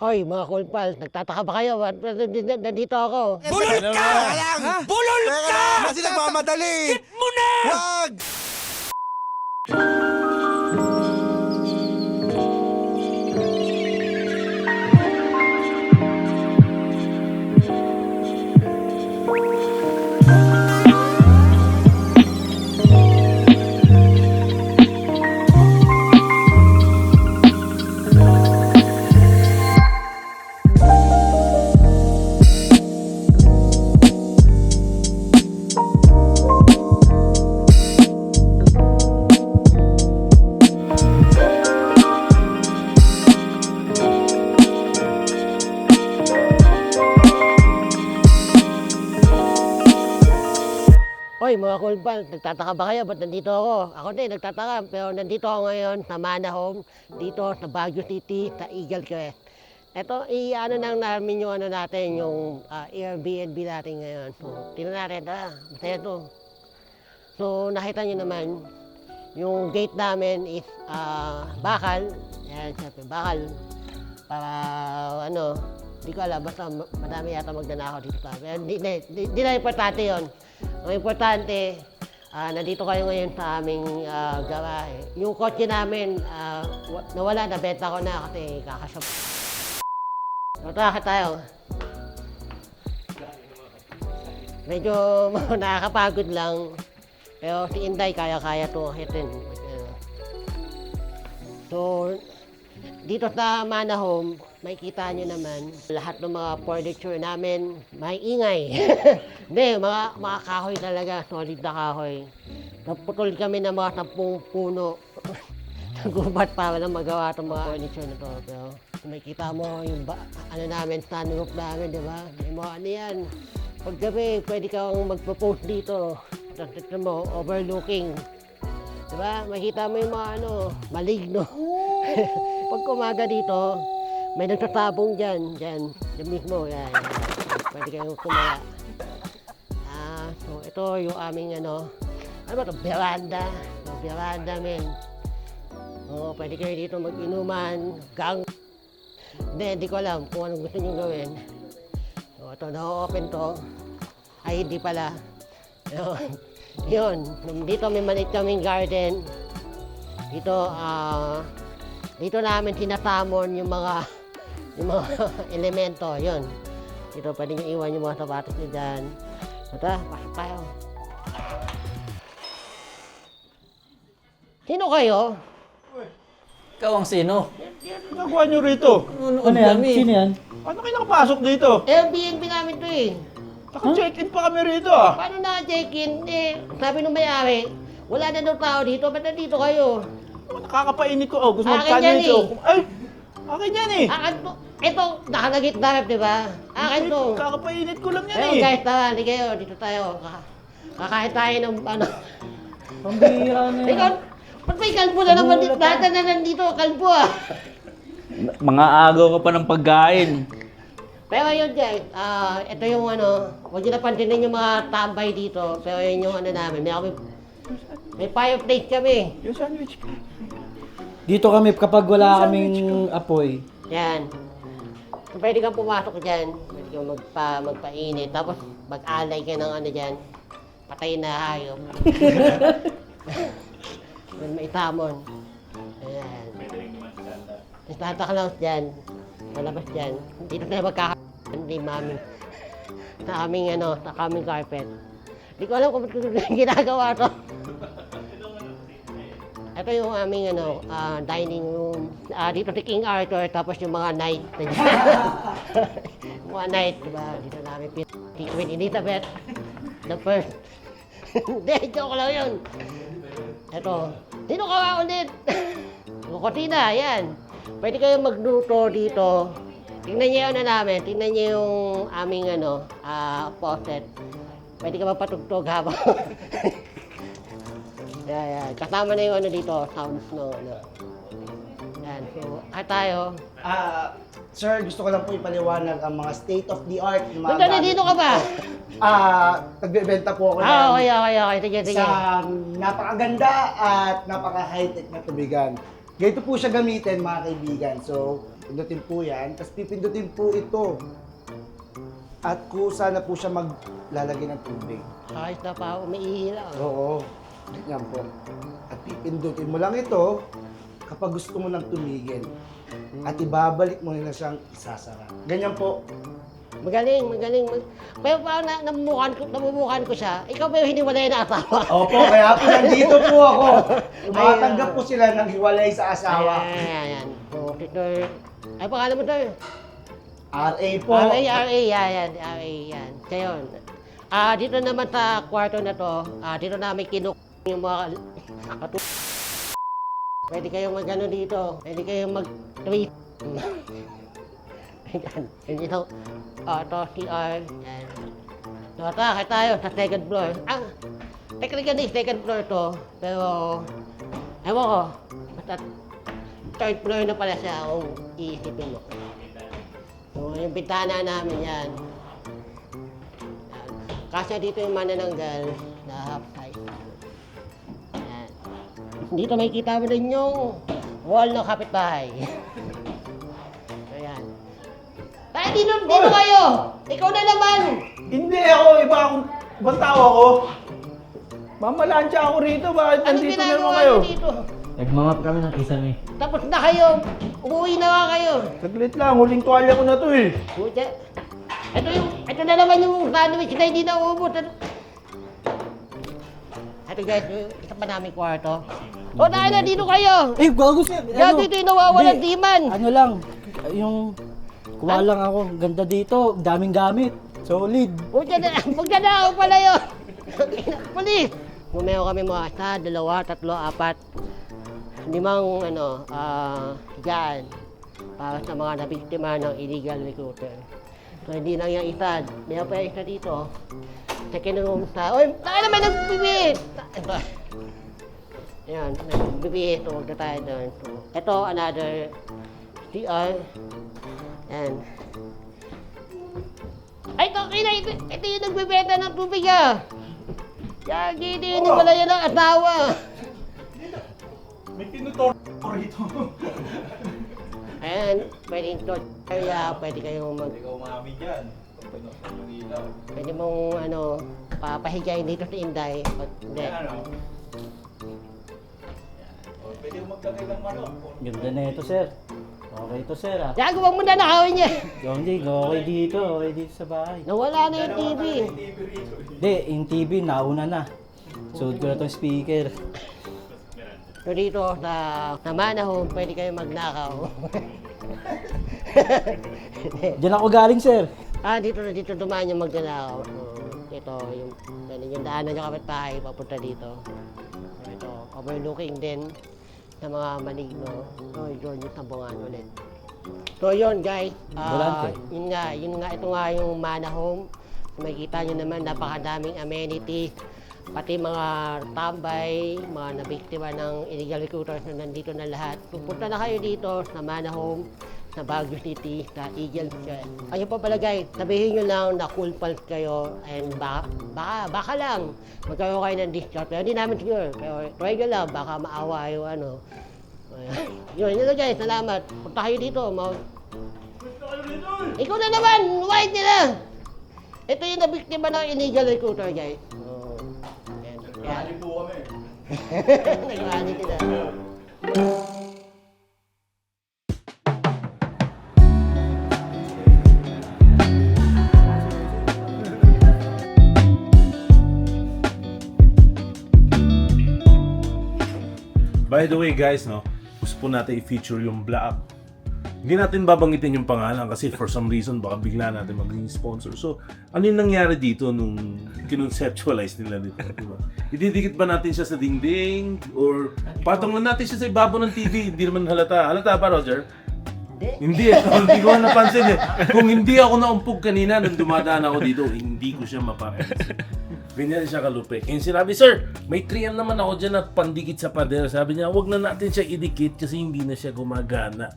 Hoy, mga kulpal, nagtataka ba kayo? Ba't nandito ako? Bulol ka! Ha? Bulol ka! Kasi nagmamadali! Shit mo na! Wag! Hoy, mga kulpal, nagtataka ba kayo? Ba't nandito ako? Ako din, nagtataka. Pero nandito ako ngayon sa Manahome, dito sa Baguio City, sa Eagle Crest. Ito, i-ano nang namin yung ano natin, yung Airbnb natin ngayon. So, tingnan natin, masaya to. So, nakita nyo naman, yung gate namin is bakal. Yan, syempre, bakal. Para, ano, hindi ko alam, basta madami yata magnanakaw dito sa amin. Hindi na importante yun. Ang importante, nandito kayo ngayon sa aming garahe. Yung kotse namin, nawala, nabenta ko na kasi kakashop. Mataka tayo. Medyo nakakapagod lang. Pero si Inday, kaya-kaya to hitin. So, dito sa Manahome, makikita nyo naman, lahat ng mga furniture namin, may ingay. Hindi, mga kahoy talaga, solid na kahoy. Naputol kami ng mga 10 puno. Nagubat para lang magawa itong mga furniture na to. Pero makikita mo yung ano namin, sunroof namin, di ba? May mga ano yan. Pag gabi, pwede kang magpo-post dito. Tapos mo, overlooking. Di ba? Makikita mo yung mga ano, maligno. Pag umaga dito, may nagtatabong dyan mismo, yan. Pwede kayong kumaya. So ito yung aming ano ba ito? Veranda. So, veranda, men. Pwede kayo dito mag-inuman, gang. Hindi ko alam kung anong gusto nyo gawin. So ito, na-open to. Ay, hindi pala. Yun. Dito may maliit kaming garden. Dito namin tinatamon yung mga elemento, yun. Dito pwede nyo iwan yung mga sapatos nyo dyan. Tara, pasok tayo. Sino kayo? Ikaw ang sino? Nagawa nyo rito? Ano yan? Sino yan? Ano kayo nakapasok dito? Airbnb namin to eh. Naka-check-in pa kami rito ah. Paano na-check-in? Sabi nung may-ari, wala na daw tao dito, ba't nandito kayo? Nakakapainit ko. Gusto mo Akin yan mag-sandwich eh. Ay! Akin yan eh. Akin to. Ito, nakalagit-darap, di ba? Akin to. Kakapainit ko lang yan Ayun eh. guys, tara, hindi kayo, dito tayo. Kakain tayo ng ano. Pambihira na yan. Ikaw, ba't may kalbo na naman dito? Lahat na nandito, kalbo ah. Mga agaw ka pa ng pagkain. Pero yun guys, ito yung ano, huwag nyo na pansinin yung mga tambay dito. Pero yun yung ano namin, may fireplace kami. Yung sandwich ko. Dito kami kapag wala kaming apoy. Yan. So, pwede kang pumasok dyan, pwede kang magpainit, tapos mag-alay ka ng ano dyan, patay na hayop. May tamon. Ayan. Tapos Santa Claus dyan, malabas dyan. Dito na magkakaroon mami. Sa aming carpet. Hindi ko alam kung ba't ginagawa to. Ito yung aming dining room. Dito si King Arthur, tapos yung mga knight. Mga knight, diba? Dito namin si Queen Elizabeth, the first. Hindi, joke lang yun. Ito. Sino ka ulit? Kutina, yan. Pwede kayong magluto dito. Tingnan niyo yung namin. Tingnan niyo yung aming faucet. Pwede ka magpatugtog habang Yan. Kasama na yung dito, sounds no. Yan. So, tayo. Sir, gusto ko lang po ipaliwanag ang mga state-of-the-art na mga Nandito, dito ka ba? nagbebenta po ako Okay. Sige. sa napakaganda at napaka-high-tech na tubigan. Ganito po siya gamitin mga kaibigan. So, Pindutin po yan. Tapos pipindutin po ito. At kusa na po siya maglalagay ng tubig. Kahit na pa, umiihi lang. Oo. Ganyan po. At pipindutin mo lang ito kapag gusto mo nang tumigil. At ibabalik mo na siyang isasara. Ganyan po. Magaling. Pero parang namumukan ko siya. Ikaw ba yung hiniwalay na asawa? Opo, kaya po nandito po ako. Tumatanggap po sila ng hiwalay sa asawa. Ayan. So, Tito, ay pangalan mo to? RA po. RA, yan. Kaya yun. Dito naman sa kwarto na to, dito namin kinuk yung mga Pwede kayong mag-ano dito. Pwede kayong mag-tweet. Ayan. Ito. Ito, CR. Yan. So, kaya tayo sa second floor. Technically, second floor to. Pero, ewan ko. Basta, third floor na pala siya kung iisipin mo. So, yung bintana namin yan. Kasi dito yung manananggal na half size. Yan. Dito makikita mo din yung wall ng kapitbahay. Ayan. Ay, dito kayo! Ikaw na naman! Hindi ako, ibang tao ako. Mamalansya ako rito, bakit Anong nandito naman ginagawa kayo? niyo dito? Nagmamap kami ng kisame. Tapos na kayo! Umuwi na nga kayo! Saglit lang, huling tuwalya ko na to eh. Pucha. Ito na naman yung sandwich na hindi na uubos. Ito guys, isa pa namin kwarto. O dahil na dito kayo! Eh, gago sir! Yan dito yung nawawalan Hindi. di man! Ano lang, yung... Kuha lang ako, ganda dito, daming gamit. Solid. Pucha na ako pala yun! Pulis! Gumayo kami mga isa, dalawa, tatlo, apat. Limang dyan. Para sa mga nabiktima ng illegal recruiter. So hindi lang yung isa, meron pa yung isa dito. Second room sa... Uy, tayo naman nagbibihit! Ito. Ayan, nagbibihit. So, huwag na tayo doon. So, ito, another CR. And... Ay, ito yung nagbibenta ng tubig ah! Yagi, hindi pala yan ang asawa! May tinutor rito. Ayan, pwede ito area, pwede kayong Ikaw mami dyan. pwede mong papahigayin dito sa Inday. Hindi. Pwede mo maglagay ng manok. Ganda na ito sir. Okay ito sir ah. Yago, wag mo na nakawin niya! Hindi, okay dito sa bahay. Nawala na yung TV. Hindi, yung TV nauna na. Suot ko na itong speaker. So dito sa Manahome, pwede kayong magnakaw. Diyan ako galing sir. Dito dumaan yung magnanakaw. So, ito, yung daanan yung kapitbahay, papunta dito. So ito, overlooking din sa mga maligno. So yun yung tambungan ulit. So yun guys, Volante. yun nga, ito nga yung Manahome. Makikita nyo naman, napakadaming amenities. Pati mga tambay, mga nabiktima ng illegal recruiters na nandito na lahat. Pupunta na kayo dito sa Manahome, sa Baguio City, sa Eagle Square. Ayun pa pala guys, sabihin nyo lang na cool pals kayo and baka lang magkaroon kayo ng discount. Pero hindi namin sure. Pero try nyo lang, baka maawa yung Yun lang guys, salamat. Punta kayo dito. Ikaw na naman, white nila! Ito yung nabiktima ng illegal recruiter guys. Rally po kami. Nag-rally sila. By the way guys, gusto po natin i-feature yung Black. Hindi natin babanggitin yung pangalan kasi for some reason baka bigla natin maging sponsor. So, ano yung nangyari dito nung kinonceptualize nila dito? Diba? Ididikit ba natin siya sa dingding? Or patong lang natin siya sa ibabaw ng TV? Hindi naman halata. Halata ba, Roger? Hindi. Hindi ko napansin eh. Kung hindi ako naumpog kanina nung dumadaan ako dito, hindi ko siya mapapansin. Ganyan siya kalupi. Kaya sinabi, sir, may 3M naman ako dyan at pandikit sa pader. Sabi niya, wag na natin siya idikit kasi hindi na siya gumagana.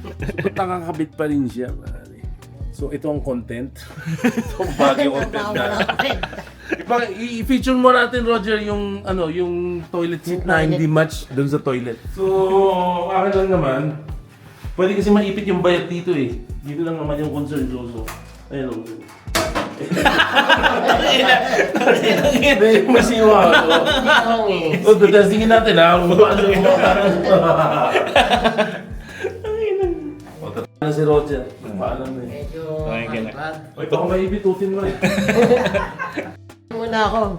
So, nakakabit pa rin siya. So, ito ang content. Ito ang bagay content na. I-feature mo natin, Roger, yung yung toilet seat na hindi match doon sa toilet. So, akin lang naman, Pwede kasi maipit yung bayat dito eh. Dito lang naman yung concern ko. Ayun o. Masiwa ako. O, dadastingin natin ha. Kung paano yung mga parang... O, tatapos na si Roger. Paalam na eh. Medyo... Oy, baka maipitutin mo eh. Muna ako.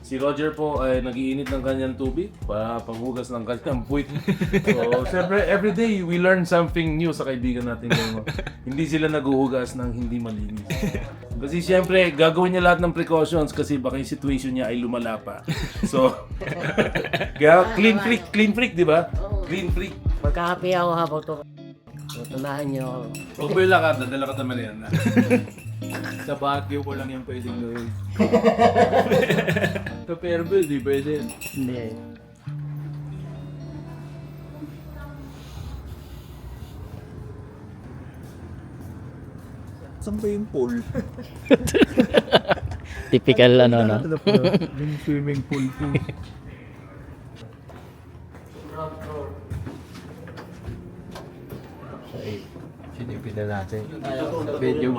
Si Roger po ay nag-iinit ng kanyang tubig para panghugas ng kanyang puwit. So, siyempre, everyday we learn something new sa kaibigan natin. Hindi sila naguhugas ng hindi malinis. Kasi siyempre, gagawin niya lahat ng precautions kasi baka yung situation niya ay lumala pa. So, kaya clean freak, di ba? Clean freak. Magkakape ako habang to. Tutunahan niyo ako. Huwag mo yung lakad, dadala ka naman yan. Sa Baguio ko lang yung pwedeng gawin. Sa Fairville, di pwede. Hindi. Saan ba yung pool? Typical ano no. Yung swimming pool po. Sinipin na natin. Video.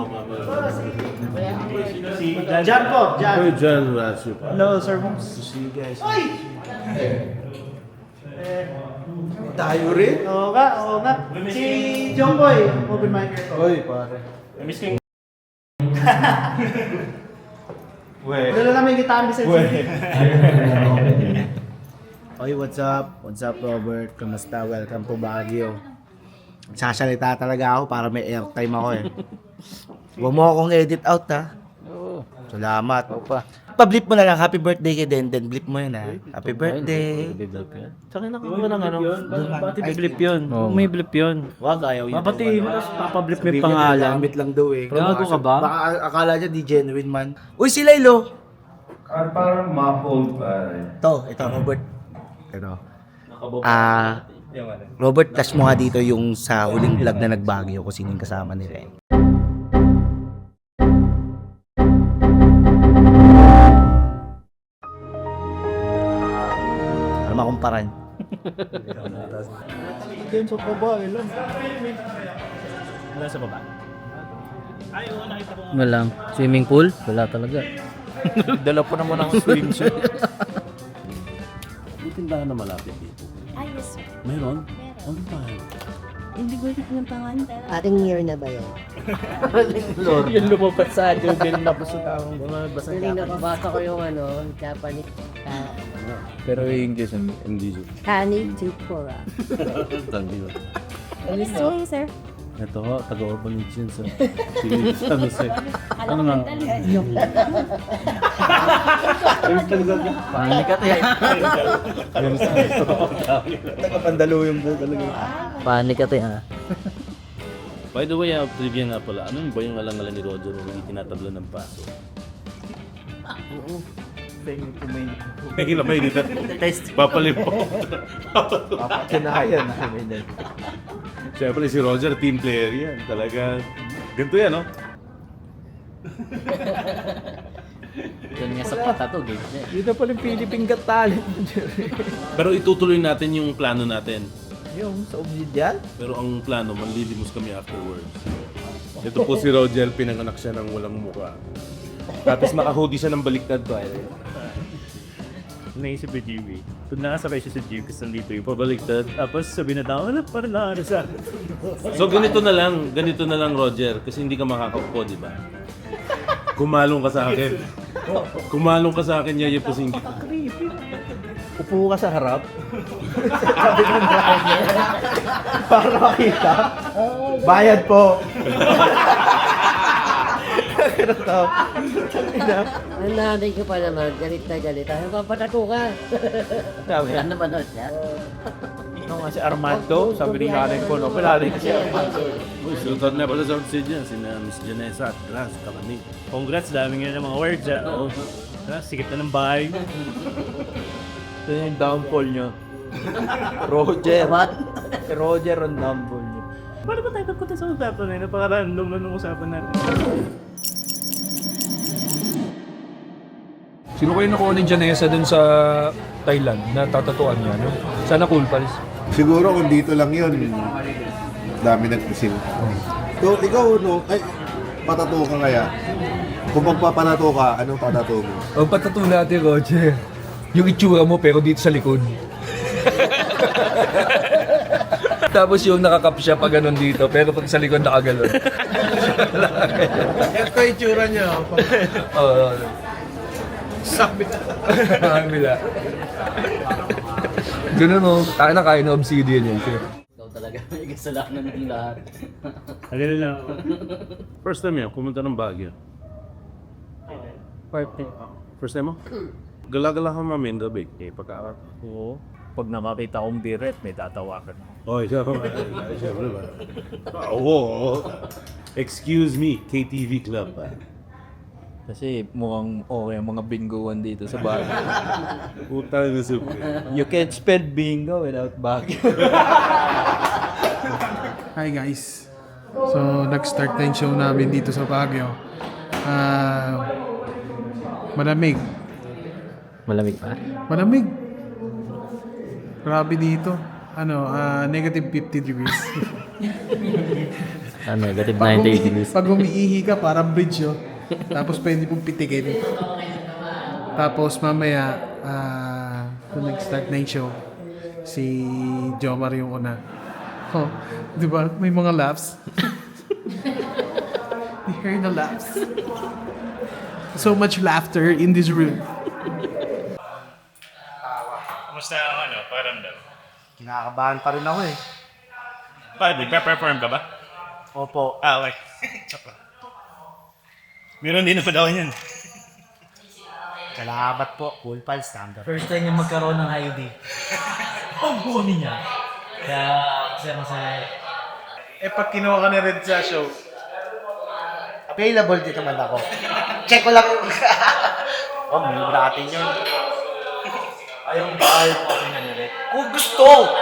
Jan po, Jan. Hey, John Rasip. Hello, Sir Moms. See you guys. Tayo rin? Oo nga, oo nga. Si John Boy, open mic ko. Oy, pare. Dala namin kita ang design. Oy, what's up? What's up, Robert? Kamusta? Welcome to Baguio. Sasalita talaga ako para may airtime ako eh. Huwag mo akong edit out ha. Salamat. Pa-blip mo na lang, happy birthday kay Denden. Blip mo yun ha. Happy birthday. Sa akin ako ng ano. Pati blip yun. May blip yun. Wag, ayaw yun. Papatiin mo, tapos papablip mo Sabihin yung niya, pangalan. gamit lang daw eh. Gago ka ba? Baka akala niya di genuine man. Uy, si Laylo! Parang muffled pare. Ito, Robert. Ito. Robert, touch mo nga dito yung sa huling vlog na nagbagyo kung sino yung kasama ni Ren. Para makumparan. Diyan sa babae lang. Wala sa baba. Walang swimming pool? Wala talaga. Dala po naman ang swimsuit. May tindahan na malapit dito. Yes, sir. Meron? Meron. Ano tayo? Hindi ko rin ng pangalan. Ating year na ba yan? Yung lumabas sa atin, din nabasot ako. Actually, nakabasa ko yung Japanese. Pero yung English, Hindi. Kani Tsukura. Tandi ba? Gusto ko yun, sir. Ito ho, taga-Urban Legends. Ano sa'yo? Alam ko Panikat eh. Nakapandalo yung bull talaga. Panikat eh ha. By the way, trivia nga pala. Ano ba yung alang-alang ni Roger na hindi tinatabla ng paso? May dito. Papalipo. Kinahayan namin yan. Siyempre si Roger, team player yan. Talaga, ganito yan, no? Doon nga sa pata to, game. Dito pala yung Philippine Got Talent. Pero itutuloy natin yung plano natin. Yung sa Obsidian? Pero ang plano, manlilimos kami afterwards. Ito po si Roger, pinanganak siya ng walang mukha. Tapos naka-hoodie siya ng baliktad pa. Naisip ni Jimmy. Kung nakasakay siya sa jeep kasi nandito yung Pabaliktad. tapos sabi na tao, wala pa rin sa So ganito na lang Roger, kasi hindi ka makakaupo, di ba? Kumalong ka sa akin. Kumalong ka sa akin, Yaya Pusinggi. Upo ka sa harap. Sabi ng driver. Para makita. Bayad po. Ang nanay ko pa naman, galit na galit. Ay, papatato ka. Sabi Ano ba nun siya? nung si Armando, sabi ni nanay ko, no, palari kasi Armando. Sultan na pala sa Obsidian, sina Miss Janessa at Ras, Kalami. Congrats, dami nga ng mga words. Oo. Sikip na ng bahay. Ito yung downfall nyo. Roger. Si Roger ang downfall nyo. Paano ba tayo pagpunta sa usapan na yun? Napaka-random na nung usapan natin. Sino kayo nakuha ni Janessa dun sa Thailand na tatatuan niya, no? Sana cool, Pals. Siguro kung dito lang yun, dami nagpisil. So, ikaw, no, ay, patato ka kaya? Kung magpapanato ka, anong patato mo? Ang patato natin, Roger, yung itsura mo pero dito sa likod. Tapos yung nakakap siya pag ganun dito, pero pag sa likod nakaganon. Ito yung itsura niya. Oo. Sabi na. Ang bila. Ganun o, tayo na kaya na obsidian yun. Ikaw talaga may kasalanan ng lahat. Ano lang. First time yan, pumunta ng Baguio. First time mo? Gala-gala ka mamin gabi. Eh, pagka... Oo. Pag namakita akong biret, may tatawakan. Oh, siyempre ba? Oo. Excuse me, KTV Club. Kasi mukhang okay ang mga bingoan dito sa bahay. Putang na soup. You can't spell bingo without Baguio. Hi guys. So, nag-start na yung show namin dito sa Baguio. Malamig. Malamig pa? Malamig. Grabe dito. Negative 50 degrees. Negative 90 degrees. Pag umiihi ka, parang bridge yun. Tapos pwede pong pitikin. Tapos mamaya, kung nag-start na yung show, si Jomar yung una. Oh, di ba? May mga laughs. We heard the laughs. So much laughter in this room. Kamusta ang pakiramdam? Kinakabahan pa rin ako eh. Bakit? Nagpa-perform ka ba? Opo. Okay. Meron din naman daw yan. Salamat po. Cool pal, standard. First time yung magkaroon ng IUD. Ang buni niya. Kaya masaya. Eh, pag kinuha ka na rin sa show, Available dito naman ako. Check ko lang yung... Oh, move natin yun. Ayaw po ako nga nila. Kung gusto!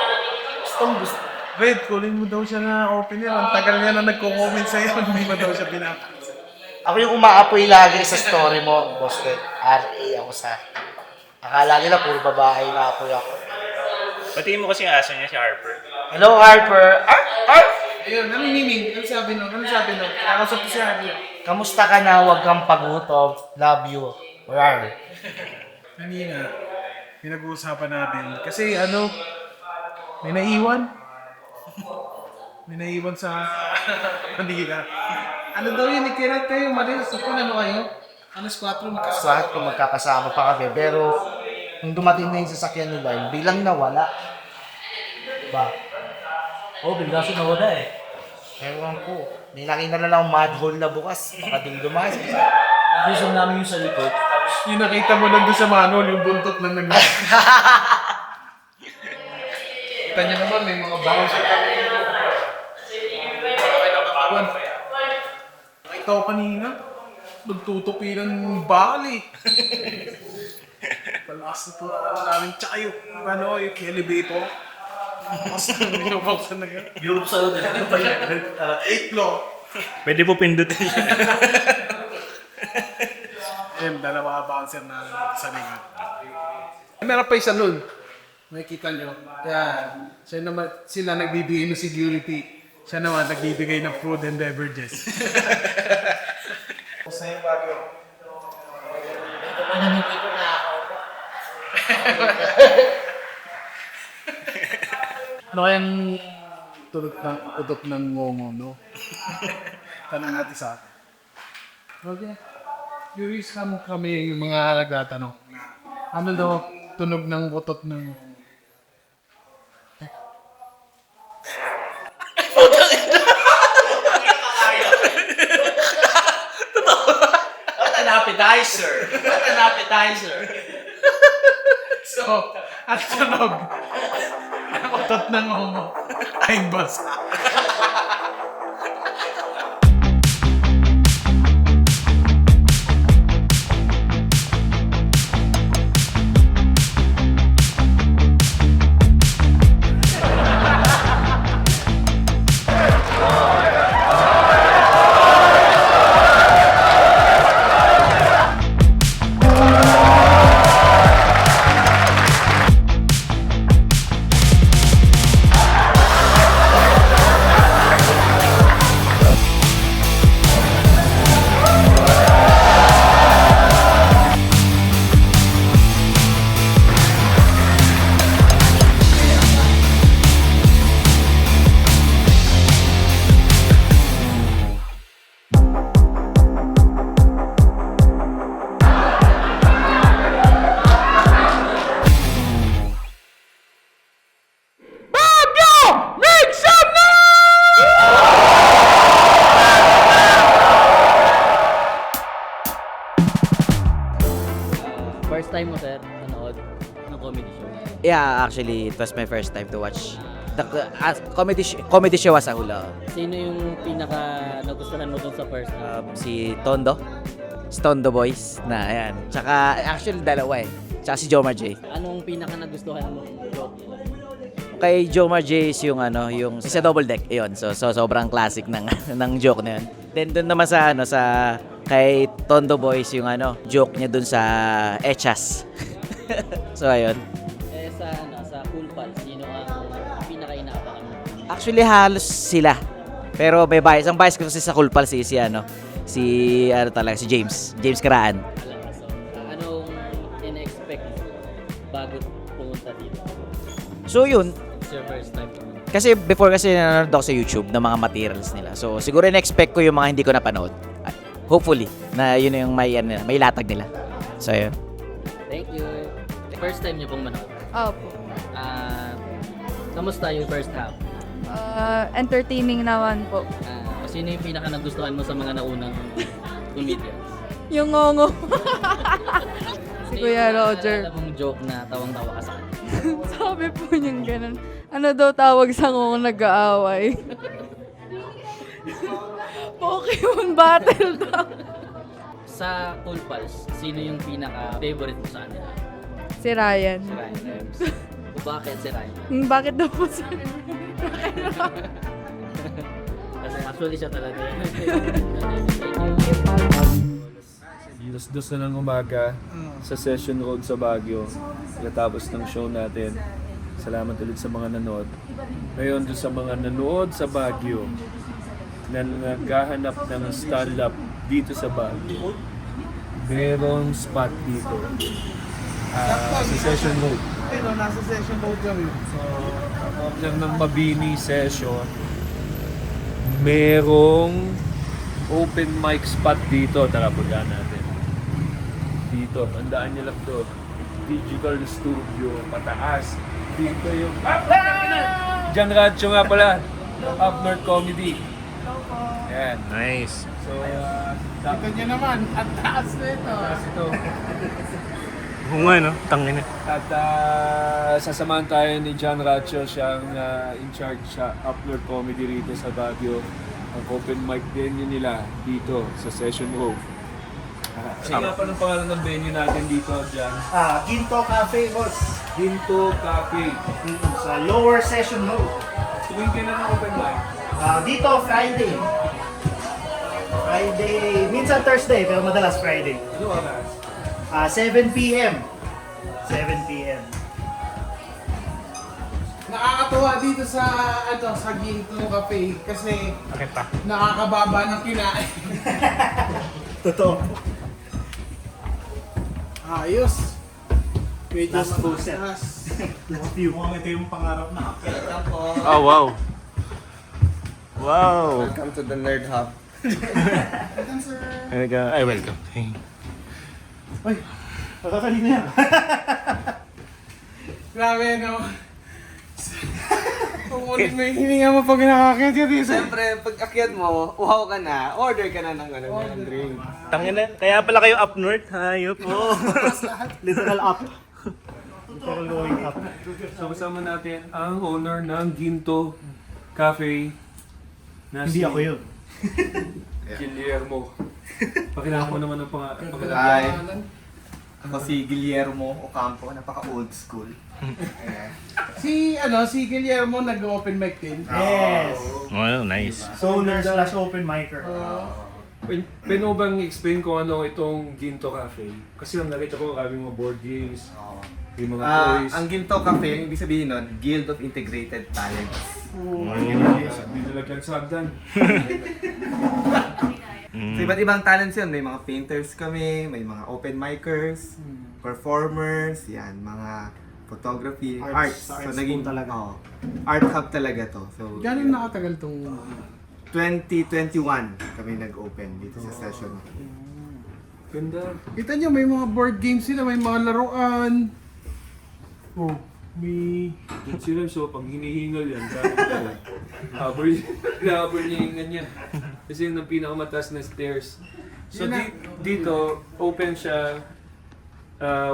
Gusto. Red, kunin mo daw siya na opener. Ang tagal niya na nagko-comment sa'yo. Hindi mo daw siya pinapansin. Ako yung umaapoy lagi sa story mo, Boss Ted. RA ako sa... Akala nila puro babae na apoy ako. Patiin mo kasi yung aso niya, si Harper. Hello, Harper. Harper! Ayun, ano meaning? Ano sabi nun? Nakakasap ko si Harper. Kamusta ka na? Huwag kang pagutom. Love you. Where are you? Kanina, pinag-uusapan natin. Kasi may naiwan. May naiwan sa kanila. Ano daw yun? Ikirat kayo, malis. So, kung ano kayo? Alas 4 magkakasama. Lahat kung magkakasama pa kami. Pero, nung dumating na yung sasakyan nila, yung bilang nawala. Diba? Oh, bigla siya nawala eh. Ewan ko. May nakita na lang manhole na bukas. Baka din dumas. Gusto namin yung sa likod. Yung nakita mo lang doon sa manhole, yung buntot lang nag Kita niyo naman, may mga bounce. Nakita ko kanina, nagtutupi ng bali. Palakas na po namin. Tsaka yung elevator. Mas binubuksan na yan. Europe sa loob. 8 floor. Pwede po pindutin. Yan, dalawa bouncer na sa likod. Meron pa isa nun. Makikita nyo. Yan. Sila nagbibigay ng security. Siya naman nagbibigay ng food and beverages. Sa yung Baguio. Ito man ang hindi ko nakakaupo. Ano kayang tutok ng ngongo, no? Tanong natin sa atin. Okay. Curious kami yung mga nagtatanong. Ano daw tunog ng utot ng... What an appetizer! What an appetizer! So, ang tunog ng utot ng ngongo ay basa. time mo, sir, nanood ng comedy show? Yeah, actually, it was my first time to watch the comedy show as a whole. Sino yung pinaka nagustuhan mo dun sa first time? Si Tondo. Si Tondo Boys na ayan. Tsaka actually dalawa eh. Tsaka si Jomar J. Anong pinaka nagustuhan mo joke nila? Kay Jomar J is yung yung sa double deck. Ayun. So sobrang classic ng ng joke na yun. Then doon naman sa kay Tondo Boys yung joke niya doon sa Echas. So ayun. Sa Cool Pals, sino ang pinaka inaabangan mo? Actually halos sila. Pero may bias. Ang bias ko kasi sa Cool Pals si si James Karaan. So, anong in-expect bago pumunta dito? So yun, It's your first time. kasi before nanonood ako sa YouTube ng mga materials nila. So siguro in-expect ko yung mga hindi ko napanood. Hopefully na yun yung may latag nila. So yun. Thank you. First time niyo pong manood. Opo. Kamusta yung first half? Entertaining naman po. Sino yung pinaka nagustuhan mo sa mga naunang comedians? Yung ngongo. Si Kuya Roger. Alam mong joke na tawang-tawa ka sa kanya. Sabi po niyang ganun. Ano daw tawag sa ngongo nag-aaway? Pokemon battle daw. Sa Cool Pals, sino yung pinaka favorite mo sa kanila? Si Ryan. Si Ryan Rems. Bakit si Ryan? Bakit daw po si Kasi actually siya talaga. Dos na ng umaga sa Session Road sa Baguio. Pagkatapos ng show natin. Salamat ulit sa mga nanood. Ngayon doon sa mga nanood sa Baguio na naghahanap ng stand-up dito sa Baguio. Merong spot dito. Sa Session Road. Nasa session mode kami. So, after ng Mabini session, merong open mic spot dito. Tara, puntahan natin. Dito, tandaan niyo lang to. Digital Studio, pataas. Dito yung... Jan Radyo nga pala. Up North Comedy. Ayan. Nice. So, Dito niyo naman, at taas na ito. taas ito. Oo nga, no? Tangin na. At sasamahan tayo ni John Racho, siyang in charge sa Upload Comedy rito sa Baguio. Ang open mic venue nila dito sa Session Road. Ano pa ng pangalan ng venue natin dito, John? Ginto Cafe, boss. Ginto Cafe. Sa lower session mode. Tuwing kailan ang open mic? Dito, Friday. Friday, minsan Thursday, pero madalas Friday. Ano oras? 7 p.m. 7 p.m. Nakakatuwa dito sa sa Ginto Cafe kasi Bakit pa? nakakababa ng kinain. Totoo. Ayos. Medyo Last poster. mataas. Mukhang ito yung pangarap na. Oh, wow. Wow. Welcome to the Nerd Hub. Ay, welcome. Uy, nakakali na yan. Grabe, no? Umulit mo yung hininga mo pag nakakit ka dito. Siyempre, pag akyat mo, uhaw ka na, order ka na ng drink. Tangin na. Kaya pala kayo up north. Hayop. Oo. Literal up. Literal going up. So kasama natin ang owner ng Ginto Cafe. Na Hindi si ako yun. Guillermo. Pakilala mo naman ang pangalan. Hi. Ako si Guillermo Ocampo, napaka old school. Si Guillermo nag-open mic din. Yes. Wow, nice. Solar/open micer. Pwede mo bang explain kung ano itong Ginto Cafe? Kasi lang nakita ko kaming mga board games, yung mga toys. Ang Ginto Cafe, yung ibig sabihin nun, Guild of Integrated Talents. Hindi nalagyan sa hagdan. So iba't ibang talents yun. May mga painters kami, may mga open micers, performers, yan, mga photography, arts. So naging talaga. Art hub talaga to. So Gano'n nakatagal tong 2021 kami nag-open dito sa session. Ganda. Kita nyo, may mga board games sila, may mga laruan. Oh, may... Yan sila, so pag hinihingal yan, habol niya yung ganyan. Kasi yun ang pinakamataas na stairs. So dito, open siya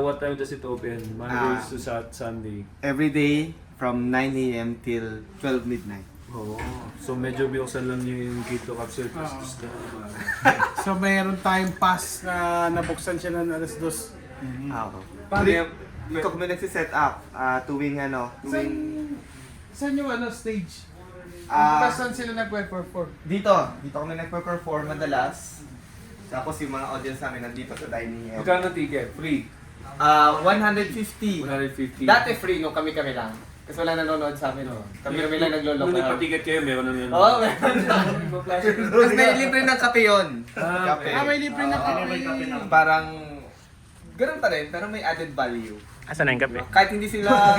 What time does it open? Mondays to Sunday. Every day from 9 a.m. till 12 midnight. Oo. So medyo buksan lang niyo yung gate to capture. So mayroon tayong pass na nabuksan siya ng alas 2. Paano dito kami nagsiset up tuwing Saan yung stage? Saan sila nagpe-perform? dito kami nagpe-perform madalas. Tapos yung mga audience namin nandito sa dining area. Magkano ticket? Free? 150. 150. Dati free nung kami lang. Kasi wala nanonood sa amin. Kami lang nagloloko. Nung nagpa-ticket kayo, meron na yun. Oo, meron na. Tapos may libre ng kape yun. Kape. May libre na kami. Parang, ganun pa rin, pero may added value. Asan na yung kape? Kahit hindi sila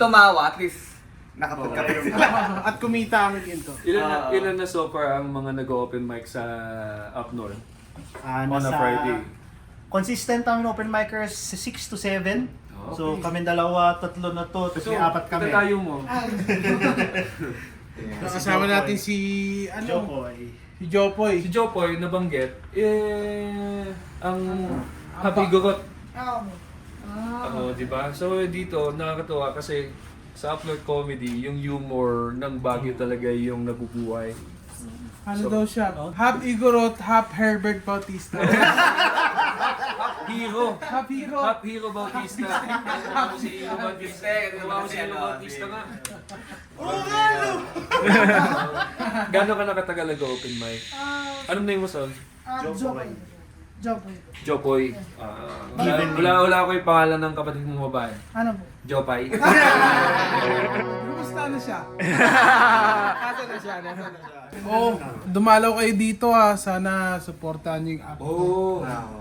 tumawa, at least nakapagkape sila. At kumita ang ginto. Ilan na so far ang mga nag-open mic sa Up North? On a Nasa- Friday? Consistent kami open micers 6 to 7. So kami dalawa, tatlo na to, tapos So, may apat kami. tayo mo. Kasama natin si Jokoy. Si Jopoy. Si Jopoy, nabanggit, ang Happy Gurot. Di ba? So dito, nakakatuwa kasi sa Upload Comedy, yung humor ng Baguio talaga yung nabubuhay. Daw siya? Half Igorot, half Herbert Bautista. Hero! Half hero. Half Hero Bautista. Ako si Hero Bautista. Ako si Hero Bautista nga. Gano'n ka nakatagal nag-open mic? Anong name mo, Son? Jokoy. Jopoy. Wala ko yung pangalan ng kapatid mong babae. Ano po? Jopay. Kumusta na siya? Nasa na siya? Dumalaw kayo dito Sana supportahan niyo yung app.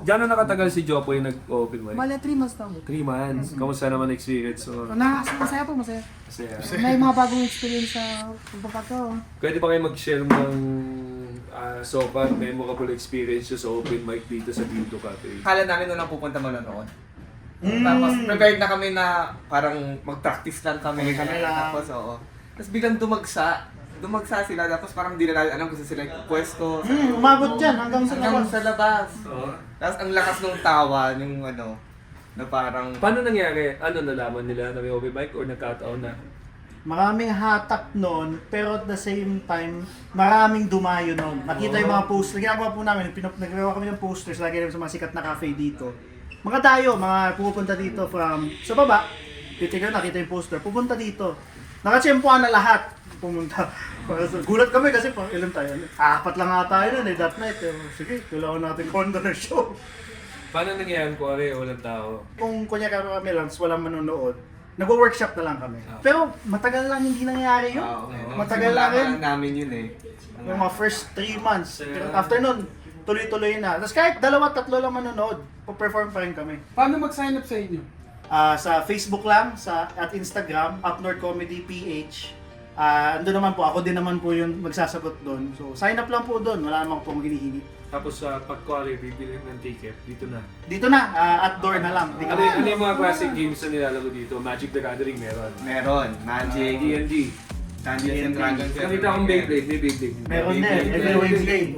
Diyan na nakatagal si Jopoy nag-open mic? Bale, 3 months na po. 3 months. Kamusta naman experience? Masaya po, masaya. Masaya. May mga bagong experience sa pagpapagawa. Pwede pa kayo mag-share ng so far memorable experience sa open mic dito sa Gildo Cafe? Kala namin nung pupunta manonood. Tapos prepared na kami na parang mag-practice lang kami. Tapos Tapos biglang dumagsa sila, tapos parang hindi na natin alam kung saan sila pwesto. Umabot dyan hanggang sa labas. Sa labas. Tapos ang lakas ng tawa, yung na parang... Paano nangyari? Ano nalaman nila na may open mic or nagkataon na? Maraming hatak noon, pero at the same time, maraming dumayo noon. Nakita yung mga posters. Ginagawa po namin, nagagawa kami ng posters lagi namin sa mga sikat na cafe dito. Mga dayo, mga pupunta dito from sa baba, titignan, nakita yung poster, pupunta dito. Nakatsempuan na lahat. Pumunta. Gulat kami kasi ilan tayo? 4 lang nga tayo nun that night. Pero sige, kailangan natin konta ng show. Paano nangyari ko walang tao? Kung kunyari kami lang, walang manonood, nag-workshop na lang kami. Pero matagal lang hindi nangyari yun. Matagal lang rin. namin yun Yung mga first 3 months. Pero after nun, tuloy-tuloy na. Tapos kahit 2-3 lang manonood, perform pa rin kami. Paano mag-sign up sa inyo? Sa Facebook lang, at Instagram, Up North Comedy PH. Ando naman po, ako din naman po yung magsasagot doon. So sign up lang po doon, wala namang po hinihingi. Tapos sa pag-quality, bibili ng ticket, dito na. Dito na, at door na lang. Ano yung mga classic games na nilalaro dito? Magic the Gathering meron. Meron. Magic. D&D. Dungeons and Dragons. Nakita akong Beyblade, may Beyblade. Meron din, every Wednesday.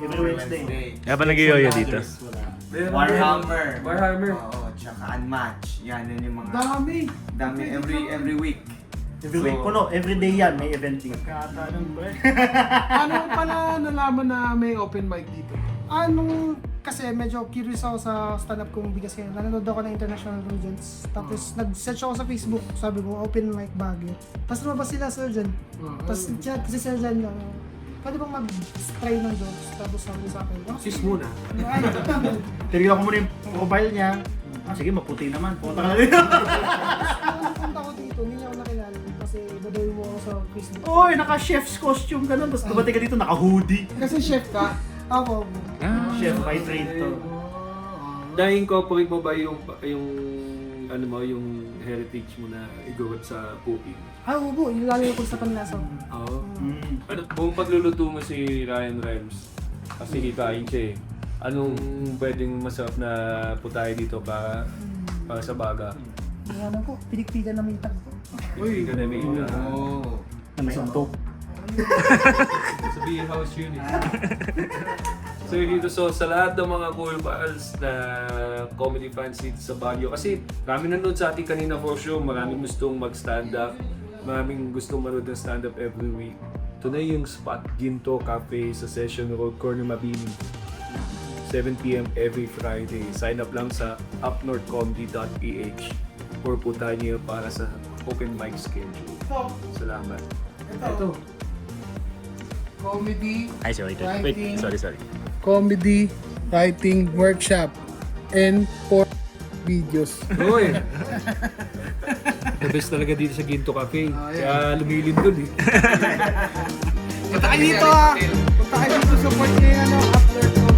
Kaya pa nag-yoyo dito? Warhammer. Warhammer. Oo, tsaka Unmatch. Yan yung mga... Dami. every week. Every week po no, every day yan, may event din. Katanon ba Paano pala nalaman na may open mic dito? Kasi medyo curious ako sa stand-up comedy kasi nanonood ako ng international comedians. Tapos nag-search ako sa Facebook, sabi ko open mic Baguio. Tapos lumabas sila Sir Jan. Tapos chat kasi Sir Jan, pwede bang mag-try ng jokes? Tapos sabi sa akin, Sis muna. Tinignan ko muna yung profile niya. Sige, maputi naman. Punta ka na rin. Punta ko dito, hindi niya ako nakilala kasi babawi mo ako sa Facebook. Oy, naka-chef's costume ka nun. Tapos dumating ka dito, naka-hoodie. Kasi chef ka? Ako. Chef by trade to. Na-incorporate mo ba yung heritage mo na igawad sa cooking? Oo, lalo yung sa panlasa. Oo. Kung pagluluto mo si Ryan Rems, kasi hikain siya anong pwedeng masarap na putahe dito para sa baga? Ano po, pinikpikan na may tag po. Uy, ganun may ina. May suntok. to be house yun eh. So dito, sa lahat ng mga Cool Pals na comedy fans dito sa Baguio, kasi kami nanood sa ating kanina for show, maraming gustong mag-stand up, maraming gustong manood ng stand up every week. Ito na yung spot, Ginto Cafe sa Session Road, Corner Mabini. 7 p.m. every Friday. Sign up lang sa upnorthcomedy.ph or puntahan niyo para sa open mic schedule. Salamat. Ito. Comedy Ay, sorry. Writing. Wait, sorry. Comedy Writing Workshop and for videos. Uy! The best talaga dito sa Ginto Cafe. Kaya lumilin dun eh. Punta kayo dito ah! Punta kayo dito, support niyo yung Upload